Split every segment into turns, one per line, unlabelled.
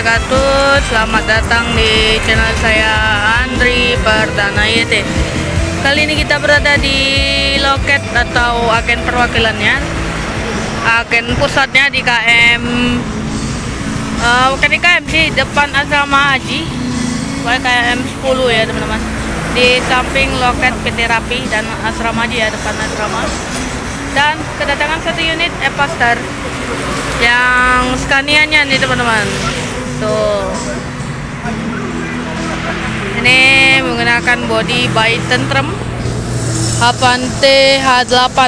wabarakatuh. Selamat datang di channel saya Andri Perdana YT. Kali ini kita berada di loket atau agen perwakilannya. Agen pusatnya di KM bukan di KM sih, depan asrama haji. KM 10 ya teman-teman. Di samping loket PT Rapi dan asrama haji ya, depan asrama. Dan kedatangan satu unit Evastar yang Scania-nya nih teman-teman. Tuh. Ini menggunakan bodi by Tentrem Avante H8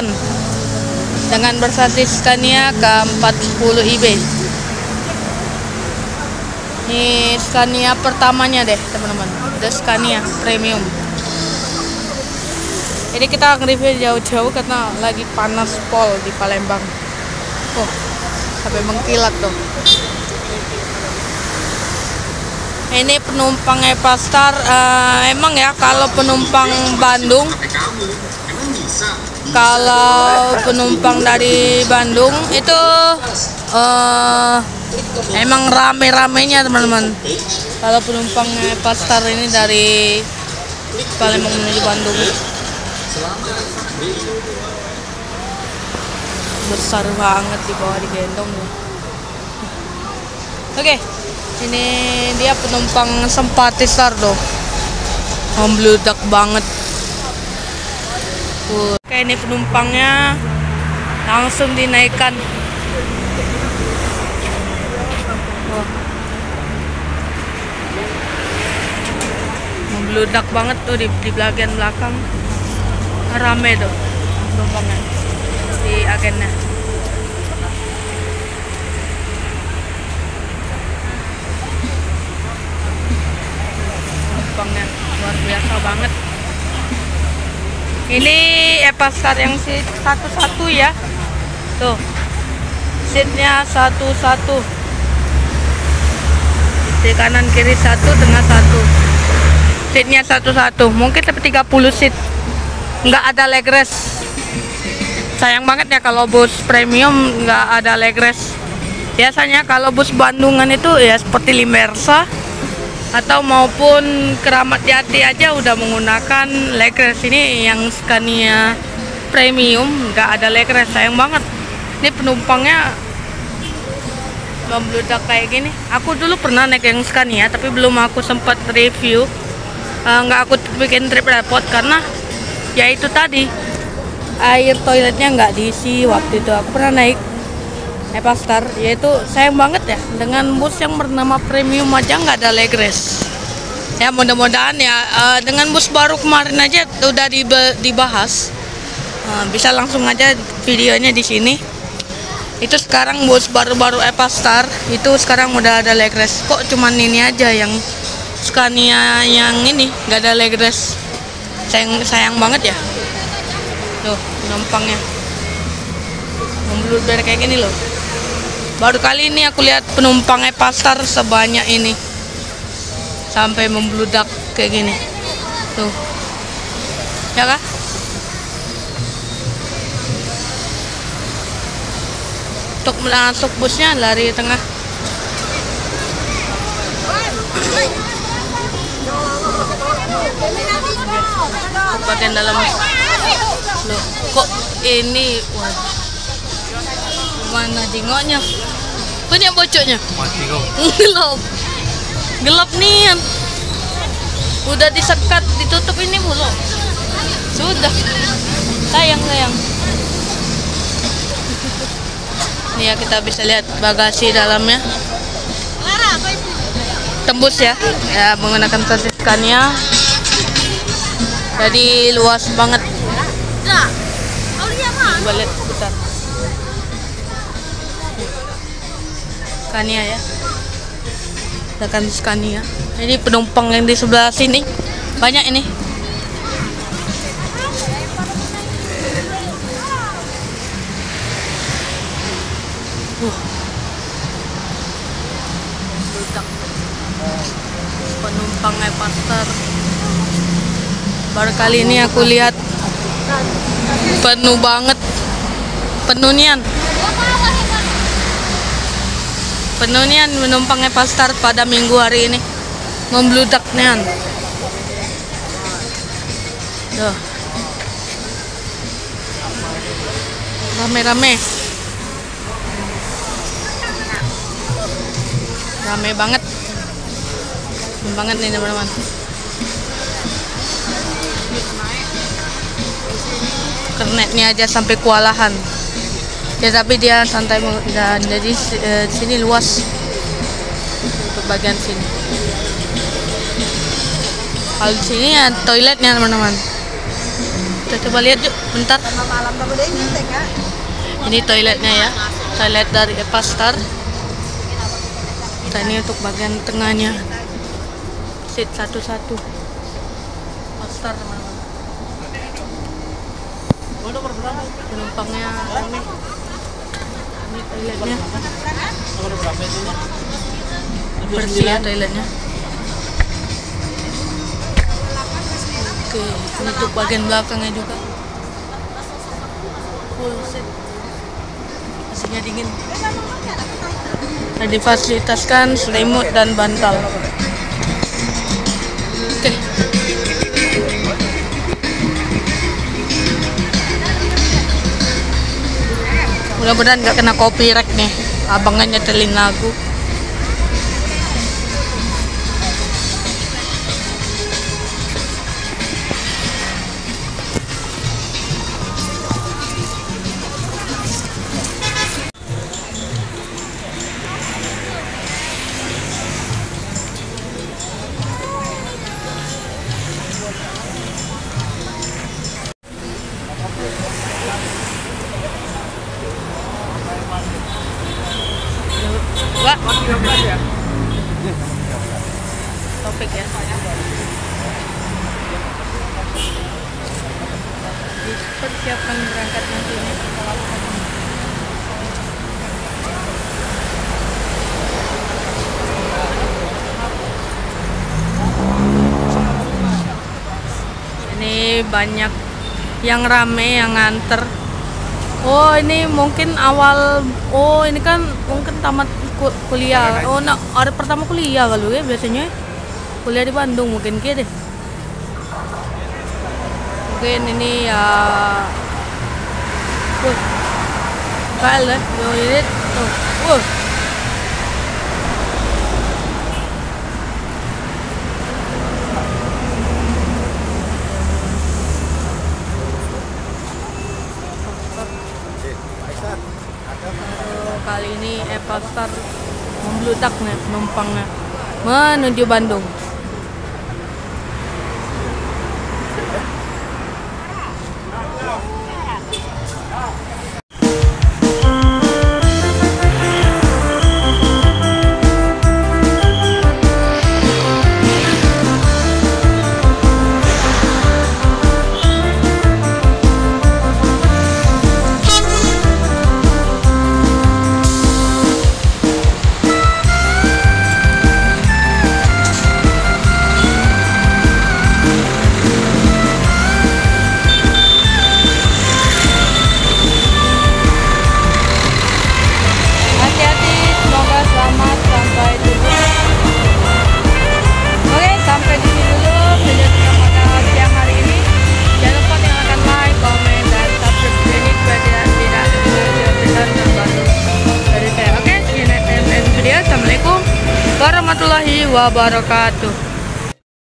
dengan bersasis Scania K410 IB. Ini Scania pertamanya deh teman-teman, The Scania Premium. Ini kita nge-review jauh-jauh karena lagi panas pol di Palembang. Oh, sampai mengkilat tuh. Ini penumpang Evastar. Emang ya kalau penumpang Bandung, kalau penumpang dari Bandung itu emang rame-ramenya teman-teman. Kalau penumpang Evastar ini dari Palembang menuju Bandung, besar banget di bawah digendong. Oke, ini dia penumpang Sempatistar tuh, membludak banget. Oke, ini penumpangnya langsung dinaikkan. Membludak banget tuh di bagian belakang. Rame tuh penumpangnya di agennya. Penumpangnya luar biasa banget. Ini Evastar yang seat satu-satu ya. Tuh, seatnya satu-satu. Di kanan kiri satu, tengah satu. Seatnya satu-satu. Mungkin seperti 30 seat. Nggak ada leg rest. Sayang banget ya kalau bus premium nggak ada leg rest. Biasanya kalau bus Bandungan itu ya seperti Limersa atau maupun Keramat Jati aja udah menggunakan leg rest. Ini yang Scania Premium nggak ada leg rest. Sayang banget. Ini penumpangnya membludak kayak gini. Aku dulu pernah naik yang Scania tapi belum aku sempat review. Nggak aku bikin trip report karena ya itu tadi, air toiletnya nggak diisi. Waktu itu aku pernah naik Evastar, yaitu sayang banget ya, dengan bus yang bernama Premium aja nggak ada leg rest. Ya mudah-mudahan ya dengan bus baru kemarin aja udah dibahas. Bisa langsung aja videonya di sini. Itu sekarang bus baru-baru Evastar itu sekarang udah ada leg rest. Kok cuman ini aja yang Scania yang ini nggak ada leg rest. Sayang banget ya. Tuh penumpangnya membludak kayak gini loh. Baru kali ini aku lihat penumpang Evastar sebanyak ini sampai membludak kayak gini. Tuh, ya kah? Untuk masuk busnya lari tengah. Bagian dalam loh, kok ini waduh, mana jengoknya, banyak bocoknya. Gelap nih, udah disekat ditutup ini belum, sudah. Sayang nih ya, kita bisa lihat bagasi dalamnya tembus ya, menggunakan sasis Scania. Jadi luas banget. Coba lihat sebentar. Scania ya. Dengan Scania. Ini penumpang yang di sebelah sini banyak ini. Penumpang Evastar. Baru kali ini aku lihat penuh banget, penuh nian. Penuh nian menumpang Epastar pada minggu hari ini. Membludak nian. Tuh. Rame-rame. Rame banget. Rame banget nih teman-teman. Kernetnya aja sampai kewalahan. Ya tapi dia santai dan jadi sini luas untuk bagian sini. Kalau di sini ya toiletnya teman-teman. Kita coba lihat yuk bentar. Ini toiletnya ya, toilet dari Epastar. Kita ini untuk bagian tengahnya. Seat satu-satu. Epastar teman-teman. Penumpangnya rame. Ini toiletnya. Bersih ya toiletnya. Oke, ini untuk bagian belakangnya juga. Full seat. Mesinnya dingin. Nah, difasilitaskan selimut dan bantal. Oke. Mudah-mudahan nggak kena copyright nih. Abangnya nyetelin lagu. Wah. Topik ya. Dipersiapkan berangkat nanti ini. Ini banyak yang rame yang nganter. Oh ini mungkin awal. Oh ini kan mungkin tamat kuliah. Oh nah ada pertama kuliah kalau ya biasanya kuliah di Bandung mungkin gitu deh. Mungkin ini ya. KL ya. Ini tuh. Kali ini Epastar membludak nih penumpangnya menuju Bandung. Warahmatullahi wabarakatuh.